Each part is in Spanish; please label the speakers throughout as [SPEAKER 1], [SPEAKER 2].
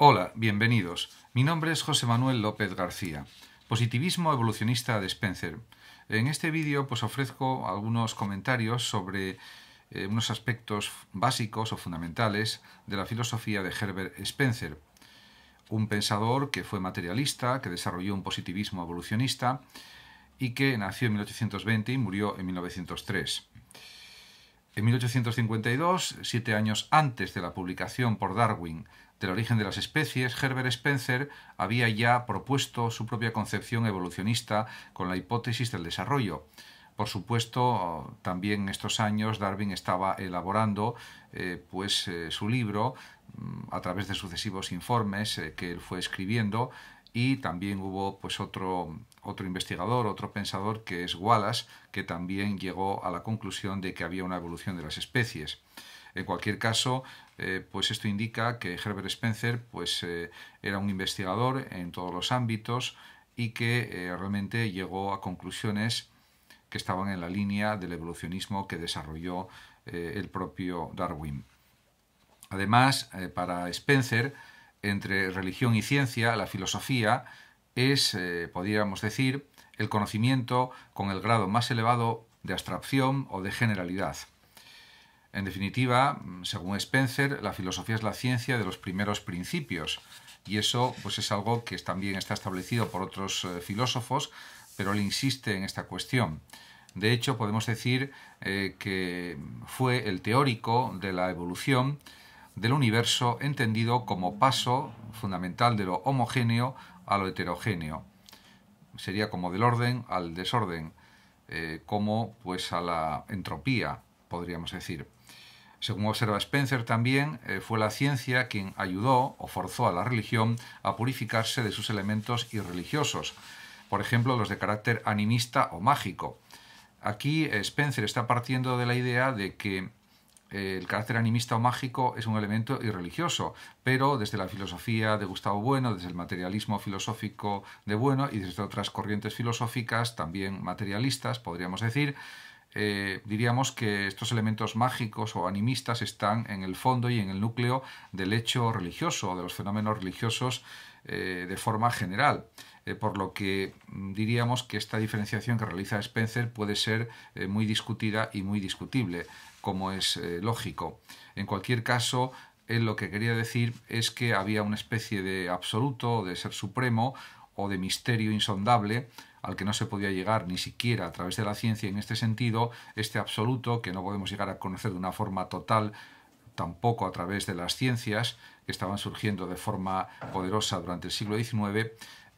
[SPEAKER 1] Hola, bienvenidos. Mi nombre es José Manuel López García, positivismo evolucionista de Spencer. En este vídeo ofrezco algunos comentarios sobre unos aspectos básicos o fundamentales de la filosofía de Herbert Spencer, un pensador que fue materialista, que desarrolló un positivismo evolucionista y que nació en 1820 y murió en 1903. En 1852, 7 años antes de la publicación por Darwin del origen de las especies, Herbert Spencer había ya propuesto su propia concepción evolucionista con la hipótesis del desarrollo. Por supuesto, también en estos años Darwin estaba elaborando su libro a través de sucesivos informes que él fue escribiendo, y también hubo otro investigador, otro pensador, que es Wallace, que también llegó a la conclusión de que había una evolución de las especies. En cualquier caso, esto indica que Herbert Spencer era un investigador en todos los ámbitos y que realmente llegó a conclusiones que estaban en la línea del evolucionismo que desarrolló el propio Darwin. Además, para Spencer, entre religión y ciencia, la filosofía es, podríamos decir, el conocimiento con el grado más elevado de abstracción o de generalidad. En definitiva, según Spencer, la filosofía es la ciencia de los primeros principios, y eso es algo que también está establecido por otros filósofos, pero él insiste en esta cuestión. De hecho, podemos decir que fue el teórico de la evolución del universo entendido como paso fundamental de lo homogéneo a lo heterogéneo. Sería como del orden al desorden, como a la entropía, podríamos decir. Según observa Spencer también, fue la ciencia quien ayudó o forzó a la religión a purificarse de sus elementos irreligiosos, por ejemplo los de carácter animista o mágico. Aquí Spencer está partiendo de la idea de que el carácter animista o mágico es un elemento irreligioso, pero desde la filosofía de Gustavo Bueno, desde el materialismo filosófico de Bueno y desde otras corrientes filosóficas también materialistas, podríamos decir, diríamos que estos elementos mágicos o animistas están en el fondo y en el núcleo del hecho religioso, de los fenómenos religiosos de forma general. Por lo que diríamos que esta diferenciación que realiza Spencer puede ser muy discutida y muy discutible, como es lógico. En cualquier caso, él lo que quería decir es que había una especie de absoluto, de ser supremo o de misterio insondable al que no se podía llegar ni siquiera a través de la ciencia. En este sentido, este absoluto, que no podemos llegar a conocer de una forma total, tampoco a través de las ciencias, que estaban surgiendo de forma poderosa durante el siglo XIX,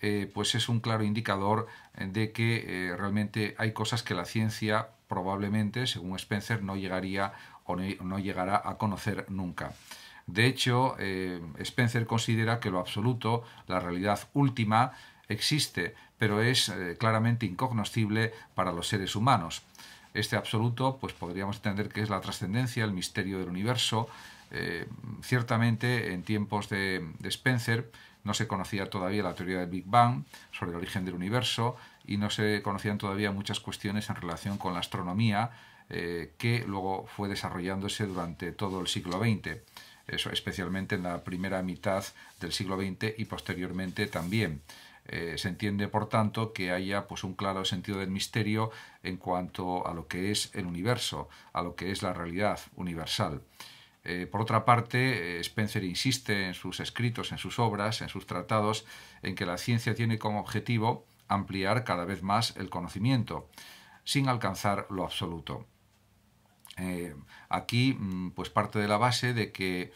[SPEAKER 1] es un claro indicador de que realmente hay cosas que la ciencia probablemente, según Spencer, no llegaría o no llegará a conocer nunca. De hecho, Spencer considera que lo absoluto, la realidad última, existe, pero es claramente incognoscible para los seres humanos. Este absoluto, podríamos entender que es la trascendencia, el misterio del universo. Ciertamente, en tiempos de Spencer, no se conocía todavía la teoría del Big Bang sobre el origen del universo, y no se conocían todavía muchas cuestiones en relación con la astronomía, que luego fue desarrollándose durante todo el siglo XX, eso especialmente en la primera mitad del siglo XX y posteriormente también. Se entiende, por tanto, que haya un claro sentido del misterio en cuanto a lo que es el universo, a lo que es la realidad universal. Por otra parte, Spencer insiste en sus escritos, en sus obras, en sus tratados, en que la ciencia tiene como objetivo ampliar cada vez más el conocimiento, sin alcanzar lo absoluto. Aquí parte de la base de que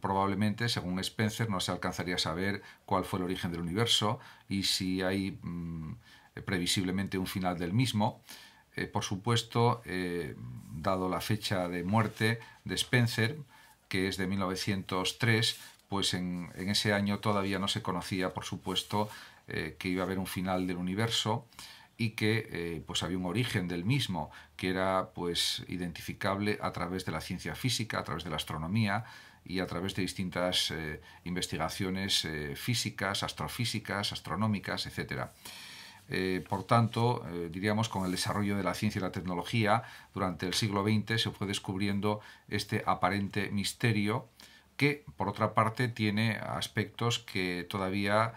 [SPEAKER 1] probablemente, según Spencer, no se alcanzaría a saber cuál fue el origen del universo y si hay previsiblemente un final del mismo. Por supuesto, dado la fecha de muerte de Spencer, que es de 1903, en ese año todavía no se conocía, por supuesto, que iba a haber un final del universo y que había un origen del mismo que era identificable a través de la ciencia física, a través de la astronomía y a través de distintas investigaciones físicas, astrofísicas, astronómicas, etc. Por tanto, diríamos, con el desarrollo de la ciencia y la tecnología durante el siglo XX se fue descubriendo este aparente misterio que por otra parte tiene aspectos que todavía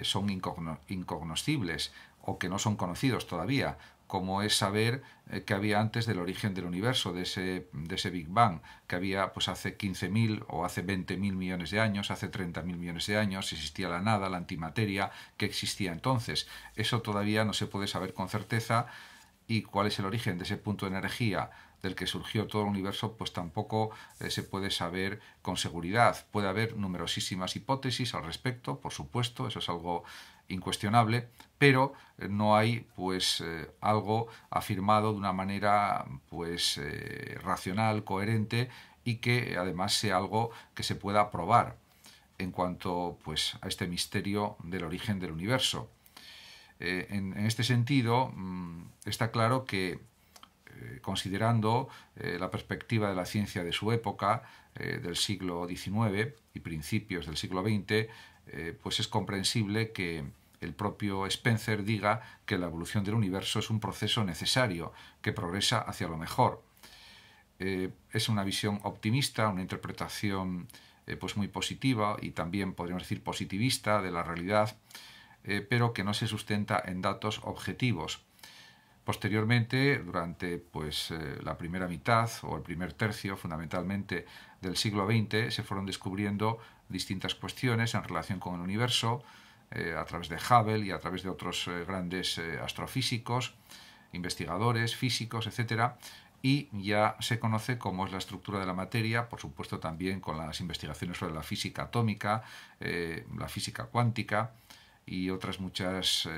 [SPEAKER 1] son incognoscibles o que no son conocidos todavía, como es saber qué había antes del origen del universo, de ese Big Bang, que había pues hace 15.000 o hace 20.000 millones de años, hace 30.000 millones de años, existía la nada, la antimateria, que existía entonces. Eso todavía no se puede saber con certeza, y cuál es el origen de ese punto de energía del que surgió todo el universo, pues tampoco se puede saber con seguridad. Puede haber numerosísimas hipótesis al respecto, por supuesto, eso es algo incuestionable, pero no hay pues algo afirmado de una manera pues racional, coherente, y que además sea algo que se pueda probar en cuanto pues a este misterio del origen del universo. En este sentido, está claro que, considerando la perspectiva de la ciencia de su época, del siglo XIX y principios del siglo XX, pues es comprensible que el propio Spencer diga que la evolución del universo es un proceso necesario que progresa hacia lo mejor. Es una visión optimista, una interpretación pues muy positiva y también podríamos decir positivista de la realidad, pero que no se sustenta en datos objetivos. Posteriormente, durante pues, la primera mitad o el primer tercio, fundamentalmente, del siglo XX, se fueron descubriendo distintas cuestiones en relación con el universo, a través de Hubble y a través de otros grandes astrofísicos, investigadores, físicos, etc. Y ya se conoce cómo es la estructura de la materia, por supuesto también con las investigaciones sobre la física atómica, la física cuántica, y otras muchas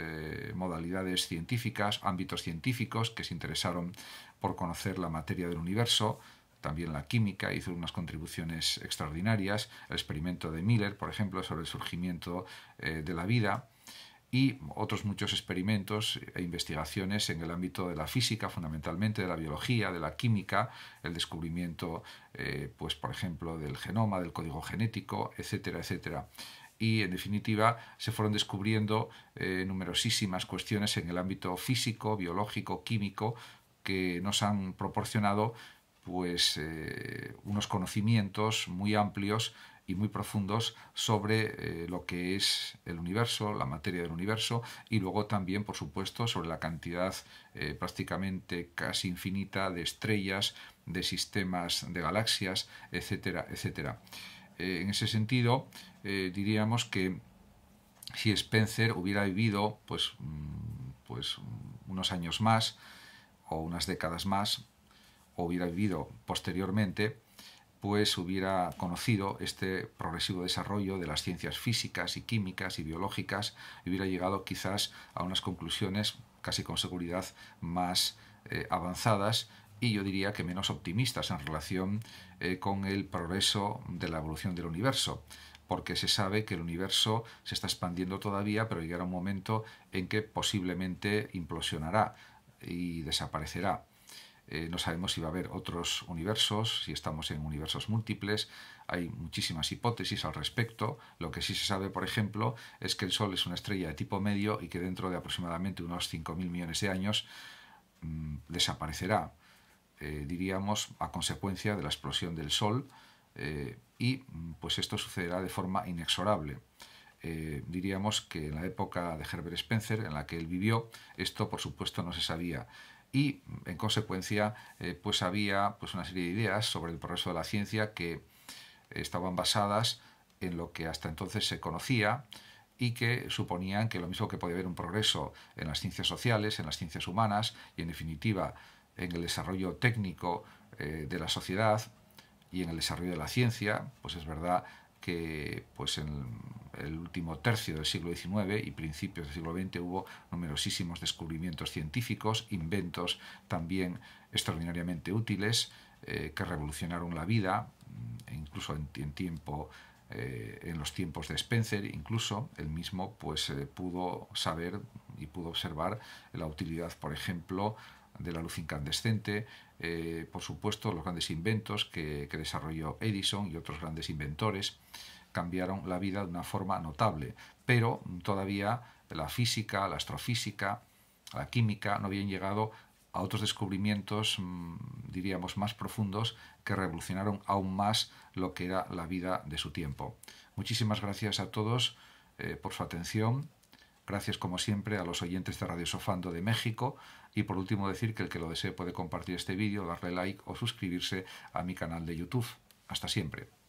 [SPEAKER 1] modalidades científicas, ámbitos científicos que se interesaron por conocer la materia del universo. También la química hizo unas contribuciones extraordinarias, el experimento de Miller, por ejemplo, sobre el surgimiento de la vida, y otros muchos experimentos e investigaciones en el ámbito de la física, fundamentalmente de la biología, de la química, el descubrimiento, pues, por ejemplo, del genoma, del código genético, etcétera, etcétera. Y en definitiva se fueron descubriendo numerosísimas cuestiones en el ámbito físico, biológico, químico, que nos han proporcionado pues unos conocimientos muy amplios y muy profundos sobre lo que es el universo, la materia del universo, y luego también, por supuesto, sobre la cantidad prácticamente casi infinita de estrellas, de sistemas de galaxias, etcétera, etcétera. En ese sentido, diríamos que si Spencer hubiera vivido pues unos años más o unas décadas más, o hubiera vivido posteriormente, pues hubiera conocido este progresivo desarrollo de las ciencias físicas y químicas y biológicas, y hubiera llegado quizás a unas conclusiones casi con seguridad más avanzadas, y yo diría que menos optimistas en relación con el progreso de la evolución del universo, porque se sabe que el universo se está expandiendo todavía, pero llegará un momento en que posiblemente implosionará y desaparecerá. No sabemos si va a haber otros universos, si estamos en universos múltiples. Hay muchísimas hipótesis al respecto. Lo que sí se sabe, por ejemplo, es que el Sol es una estrella de tipo medio y que dentro de aproximadamente unos 5.000 millones de años desaparecerá, diríamos, a consecuencia de la explosión del Sol, y pues esto sucederá de forma inexorable. Diríamos que en la época de Herbert Spencer, en la que él vivió, esto por supuesto no se sabía, y en consecuencia pues había pues una serie de ideas sobre el progreso de la ciencia que estaban basadas en lo que hasta entonces se conocía, y que suponían que lo mismo que podía haber un progreso en las ciencias sociales, en las ciencias humanas y en definitiva en el desarrollo técnico de la sociedad y en el desarrollo de la ciencia, pues es verdad que pues en el último tercio del siglo XIX y principios del siglo XX hubo numerosísimos descubrimientos científicos, inventos también extraordinariamente útiles, que revolucionaron la vida, incluso en los tiempos de Spencer. Incluso él mismo pues pudo saber y pudo observar la utilidad, por ejemplo, de la luz incandescente, por supuesto los grandes inventos que desarrolló Edison y otros grandes inventores cambiaron la vida de una forma notable, pero todavía la física, la astrofísica, la química no habían llegado a otros descubrimientos, diríamos, más profundos que revolucionaron aún más lo que era la vida de su tiempo. Muchísimas gracias a todos por su atención. Gracias, como siempre, a los oyentes de Radio Sofando de México. Y por último decir que el que lo desee puede compartir este vídeo, darle like o suscribirse a mi canal de YouTube. Hasta siempre.